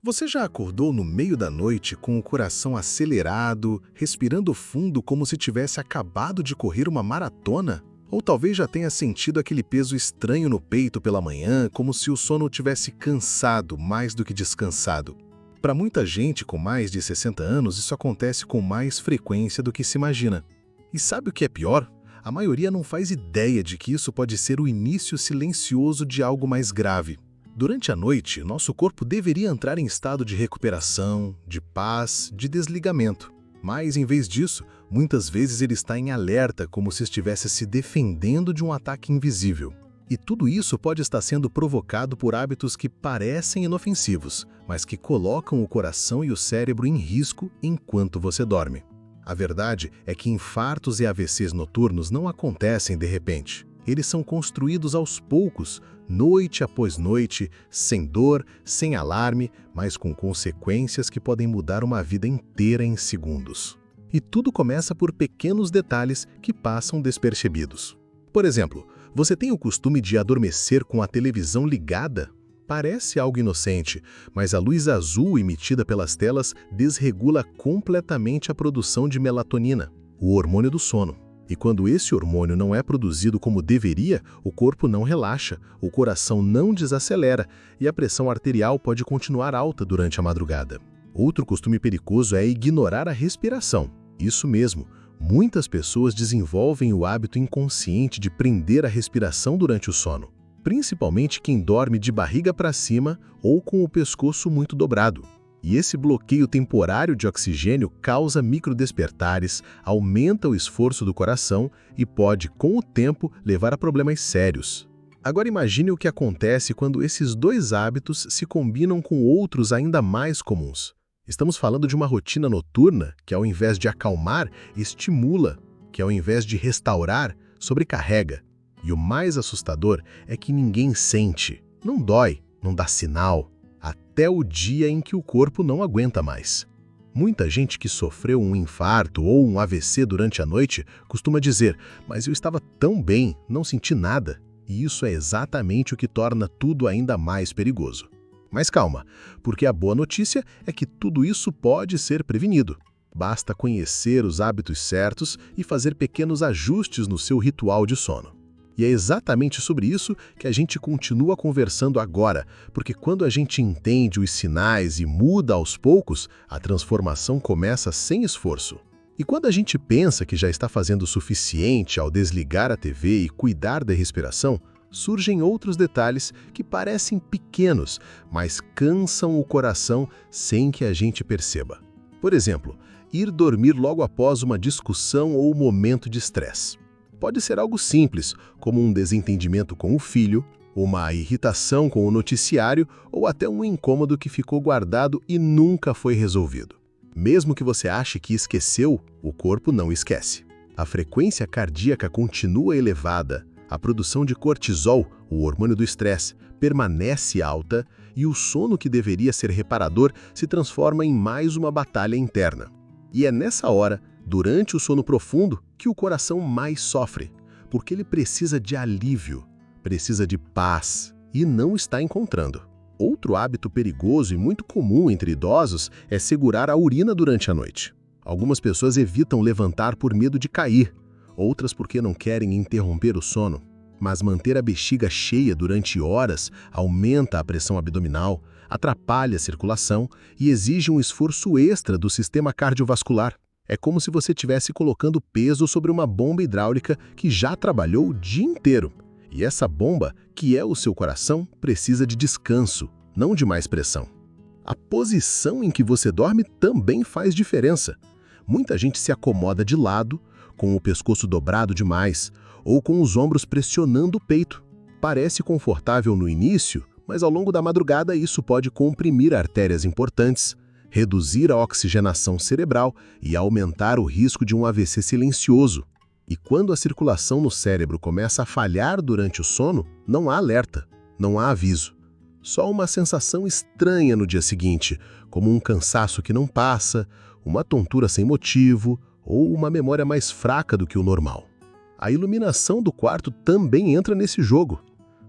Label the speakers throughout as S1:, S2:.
S1: Você já acordou no meio da noite com o coração acelerado, respirando fundo como se tivesse acabado de correr uma maratona? Ou talvez já tenha sentido aquele peso estranho no peito pela manhã, como se o sono tivesse cansado mais do que descansado? Para muita gente com mais de 60 anos, isso acontece com mais frequência do que se imagina. E sabe o que é pior? A maioria não faz ideia de que isso pode ser o início silencioso de algo mais grave. Durante a noite, nosso corpo deveria entrar em estado de recuperação, de paz, de desligamento. Mas, em vez disso, muitas vezes ele está em alerta, como se estivesse se defendendo de um ataque invisível. E tudo isso pode estar sendo provocado por hábitos que parecem inofensivos, mas que colocam o coração e o cérebro em risco enquanto você dorme. A verdade é que infartos e AVCs noturnos não acontecem de repente. Eles são construídos aos poucos, noite após noite, sem dor, sem alarme, mas com consequências que podem mudar uma vida inteira em segundos. E tudo começa por pequenos detalhes que passam despercebidos. Por exemplo, você tem o costume de adormecer com a televisão ligada? Parece algo inocente, mas a luz azul emitida pelas telas desregula completamente a produção de melatonina, o hormônio do sono. E quando esse hormônio não é produzido como deveria, o corpo não relaxa, o coração não desacelera e a pressão arterial pode continuar alta durante a madrugada. Outro costume perigoso é ignorar a respiração. Isso mesmo, muitas pessoas desenvolvem o hábito inconsciente de prender a respiração durante o sono, principalmente quem dorme de barriga para cima ou com o pescoço muito dobrado. E esse bloqueio temporário de oxigênio causa microdespertares, aumenta o esforço do coração e pode, com o tempo, levar a problemas sérios. Agora imagine o que acontece quando esses dois hábitos se combinam com outros ainda mais comuns. Estamos falando de uma rotina noturna que, ao invés de acalmar, estimula, que, ao invés de restaurar, sobrecarrega. E o mais assustador é que ninguém sente, não dói, não dá sinal, até o dia em que o corpo não aguenta mais. Muita gente que sofreu um infarto ou um AVC durante a noite costuma dizer: "Mas eu estava tão bem, não senti nada." E isso é exatamente o que torna tudo ainda mais perigoso. Mas calma, porque a boa notícia é que tudo isso pode ser prevenido. Basta conhecer os hábitos certos e fazer pequenos ajustes no seu ritual de sono. E é exatamente sobre isso que a gente continua conversando agora, porque quando a gente entende os sinais e muda aos poucos, a transformação começa sem esforço. E quando a gente pensa que já está fazendo o suficiente ao desligar a TV e cuidar da respiração, surgem outros detalhes que parecem pequenos, mas cansam o coração sem que a gente perceba. Por exemplo, ir dormir logo após uma discussão ou momento de estresse. Pode ser algo simples, como um desentendimento com o filho, uma irritação com o noticiário ou até um incômodo que ficou guardado e nunca foi resolvido. Mesmo que você ache que esqueceu, o corpo não esquece. A frequência cardíaca continua elevada, a produção de cortisol, o hormônio do estresse, permanece alta e o sono que deveria ser reparador se transforma em mais uma batalha interna. E é nessa hora, durante o sono profundo, que o coração mais sofre, porque ele precisa de alívio, precisa de paz e não está encontrando. Outro hábito perigoso e muito comum entre idosos é segurar a urina durante a noite. Algumas pessoas evitam levantar por medo de cair, outras porque não querem interromper o sono. Mas manter a bexiga cheia durante horas aumenta a pressão abdominal, atrapalha a circulação e exige um esforço extra do sistema cardiovascular. É como se você estivesse colocando peso sobre uma bomba hidráulica que já trabalhou o dia inteiro. E essa bomba, que é o seu coração, precisa de descanso, não de mais pressão. A posição em que você dorme também faz diferença. Muita gente se acomoda de lado, com o pescoço dobrado demais, ou com os ombros pressionando o peito. Parece confortável no início, mas ao longo da madrugada isso pode comprimir artérias importantes, reduzir a oxigenação cerebral e aumentar o risco de um AVC silencioso. E quando a circulação no cérebro começa a falhar durante o sono, não há alerta, não há aviso. Só uma sensação estranha no dia seguinte, como um cansaço que não passa, uma tontura sem motivo ou uma memória mais fraca do que o normal. A iluminação do quarto também entra nesse jogo.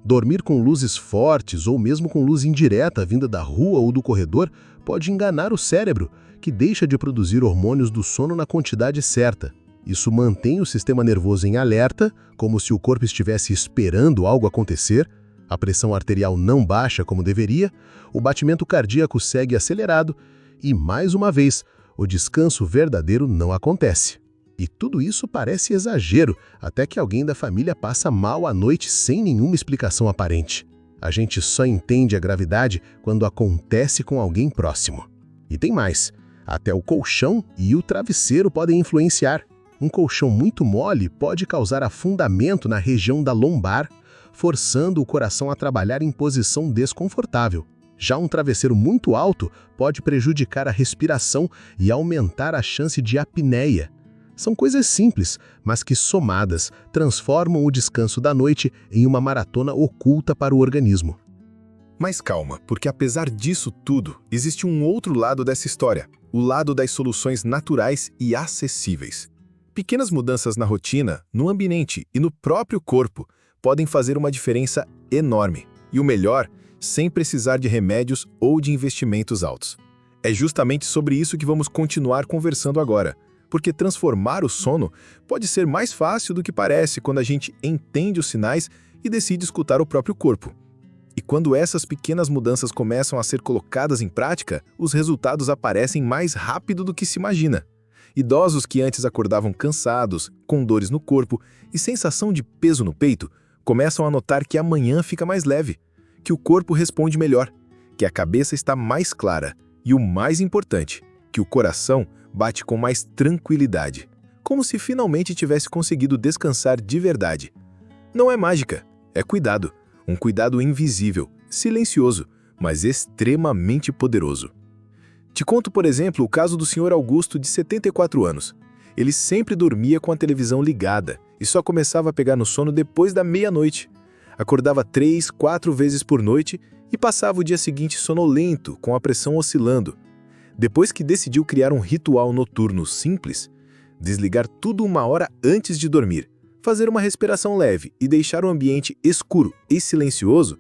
S1: Dormir com luzes fortes ou mesmo com luz indireta vinda da rua ou do corredor pode enganar o cérebro, que deixa de produzir hormônios do sono na quantidade certa. Isso mantém o sistema nervoso em alerta, como se o corpo estivesse esperando algo acontecer, a pressão arterial não baixa como deveria, o batimento cardíaco segue acelerado e, mais uma vez, o descanso verdadeiro não acontece. E tudo isso parece exagero, até que alguém da família passa mal à noite sem nenhuma explicação aparente. A gente só entende a gravidade quando acontece com alguém próximo. E tem mais, até o colchão e o travesseiro podem influenciar. Um colchão muito mole pode causar afundamento na região da lombar, forçando o coração a trabalhar em posição desconfortável. Já um travesseiro muito alto pode prejudicar a respiração e aumentar a chance de apneia. São coisas simples, mas que somadas transformam o descanso da noite em uma maratona oculta para o organismo.
S2: Mas calma, porque apesar disso tudo, existe um outro lado dessa história, o lado das soluções naturais e acessíveis. Pequenas mudanças na rotina, no ambiente e no próprio corpo podem fazer uma diferença enorme. E o melhor, sem precisar de remédios ou de investimentos altos. É justamente sobre isso que vamos continuar conversando agora, porque transformar o sono pode ser mais fácil do que parece quando a gente entende os sinais e decide escutar o próprio corpo. E quando essas pequenas mudanças começam a ser colocadas em prática, os resultados aparecem mais rápido do que se imagina. Idosos que antes acordavam cansados, com dores no corpo e sensação de peso no peito, começam a notar que a manhã fica mais leve, que o corpo responde melhor, que a cabeça está mais clara e, o mais importante, que o coração bate com mais tranquilidade, como se finalmente tivesse conseguido descansar de verdade. Não é mágica, é cuidado, um cuidado invisível, silencioso, mas extremamente poderoso. Te conto, por exemplo, o caso do Sr. Augusto, de 74 anos. Ele sempre dormia com a televisão ligada e só começava a pegar no sono depois da meia-noite. Acordava 3, 4 vezes por noite e passava o dia seguinte sonolento, com a pressão oscilando. Depois que decidiu criar um ritual noturno simples, desligar tudo 1 hora antes de dormir, fazer uma respiração leve e deixar o ambiente escuro e silencioso,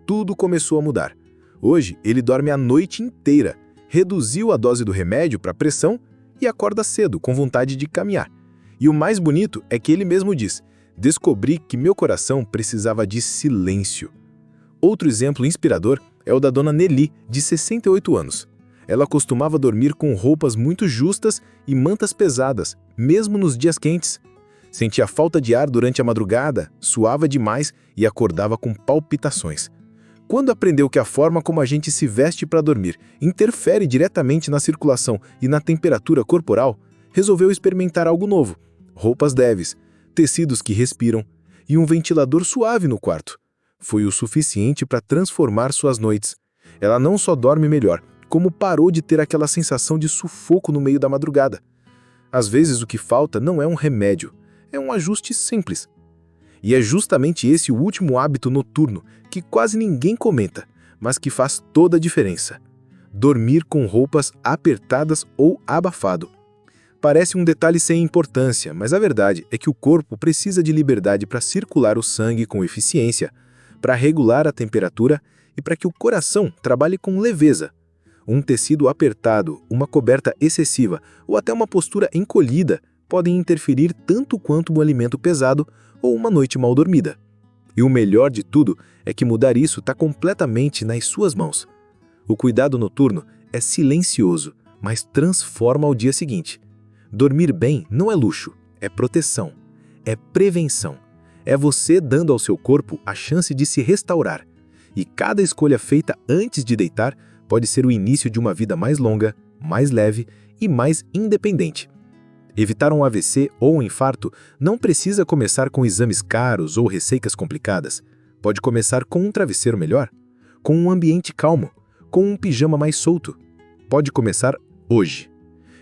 S2: tudo começou a mudar. Hoje, ele dorme a noite inteira, reduziu a dose do remédio para pressão e acorda cedo, com vontade de caminhar. E o mais bonito é que ele mesmo diz: descobri que meu coração precisava de silêncio. Outro exemplo inspirador é o da dona Nelly, de 68 anos. Ela costumava dormir com roupas muito justas e mantas pesadas, mesmo nos dias quentes. Sentia falta de ar durante a madrugada, suava demais e acordava com palpitações. Quando aprendeu que a forma como a gente se veste para dormir interfere diretamente na circulação e na temperatura corporal, resolveu experimentar algo novo: roupas leves, tecidos que respiram e um ventilador suave no quarto. Foi o suficiente para transformar suas noites. Ela não só dorme melhor, como parou de ter aquela sensação de sufoco no meio da madrugada. Às vezes o que falta não é um remédio, é um ajuste simples. E é justamente esse o último hábito noturno que quase ninguém comenta, mas que faz toda a diferença: dormir com roupas apertadas ou abafado. Parece um detalhe sem importância, mas a verdade é que o corpo precisa de liberdade para circular o sangue com eficiência, para regular a temperatura e para que o coração trabalhe com leveza. Um tecido apertado, uma coberta excessiva ou até uma postura encolhida podem interferir tanto quanto um alimento pesado ou uma noite mal dormida. E o melhor de tudo é que mudar isso está completamente nas suas mãos. O cuidado noturno é silencioso, mas transforma o dia seguinte. Dormir bem não é luxo, é proteção, é prevenção. É você dando ao seu corpo a chance de se restaurar. E cada escolha feita antes de deitar pode ser o início de uma vida mais longa, mais leve e mais independente. Evitar um AVC ou um infarto não precisa começar com exames caros ou receitas complicadas. Pode começar com um travesseiro melhor, com um ambiente calmo, com um pijama mais solto. Pode começar hoje.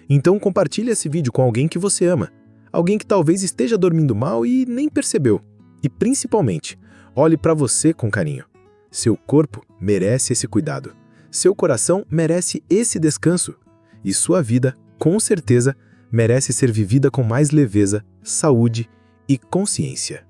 S2: Então compartilhe esse vídeo com alguém que você ama, alguém que talvez esteja dormindo mal e nem percebeu. E principalmente, olhe para você com carinho. Seu corpo merece esse cuidado. Seu coração merece esse descanso. E sua vida, com certeza, merece ser vivida com mais leveza, saúde e consciência.